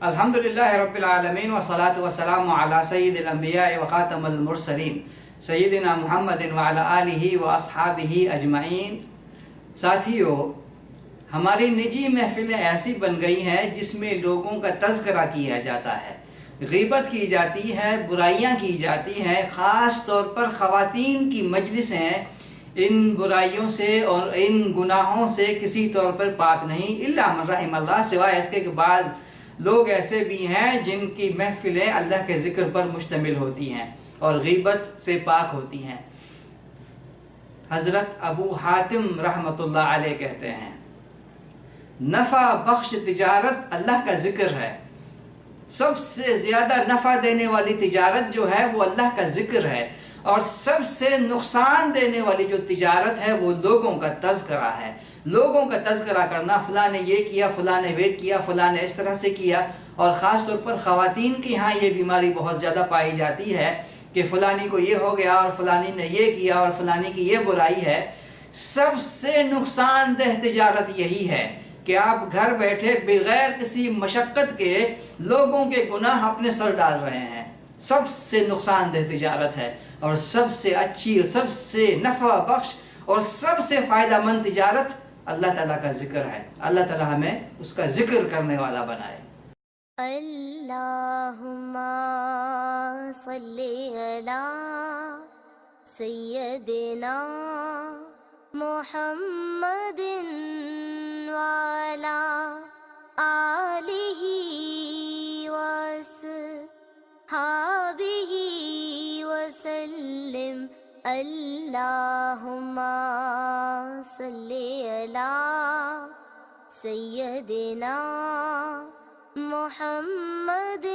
الحمد للہ رب العالمین والصلاة والسلام علی سید الانبیاء وخاتم المرسلین سیدنا محمد وعلی آلہ واصحابہ اجمعین۔ ساتھیو، ہماری نجی محفلیں ایسی بن گئی ہیں جس میں لوگوں کا تذکرہ کیا جاتا ہے، غیبت کی جاتی ہے، برائیاں کی جاتی ہیں۔ خاص طور پر خواتین کی مجلسیں ان برائیوں سے اور ان گناہوں سے کسی طور پر پاک نہیں، الا من رحم اللہ، سوائے اس کے کہ بعض لوگ ایسے بھی ہیں جن کی محفلیں اللہ کے ذکر پر مشتمل ہوتی ہیں اور غیبت سے پاک ہوتی ہیں۔ حضرت ابو حاتم رحمۃ اللہ علیہ کہتے ہیں، نفع بخش تجارت اللہ کا ذکر ہے۔ سب سے زیادہ نفع دینے والی تجارت جو ہے وہ اللہ کا ذکر ہے، اور سب سے نقصان دینے والی جو تجارت ہے وہ لوگوں کا تذکرہ ہے۔ لوگوں کا تذکرہ کرنا، فلاں نے یہ کیا، فلاں نے وہ کیا، فلاں نے اس طرح سے کیا، اور خاص طور پر خواتین کے ہاں یہ بیماری بہت زیادہ پائی جاتی ہے کہ فلانی کو یہ ہو گیا اور فلانی نے یہ کیا اور فلانی کی یہ برائی ہے۔ سب سے نقصان دہ تجارت یہی ہے کہ آپ گھر بیٹھے بغیر کسی مشقت کے لوگوں کے گناہ اپنے سر ڈال رہے ہیں۔ سب سے نقصان دہ تجارت ہے، اور سب سے اچھی، سب سے نفع بخش اور سب سے فائدہ مند تجارت اللہ تعالیٰ کا ذکر ہے۔ اللہ تعالیٰ ہمیں اس کا ذکر کرنے والا بنائے۔ اللہم صلی علی سیدنا محمد وعلی آلہ وصحبہ وسلم۔ اللہم صلی علی سیدنا محمد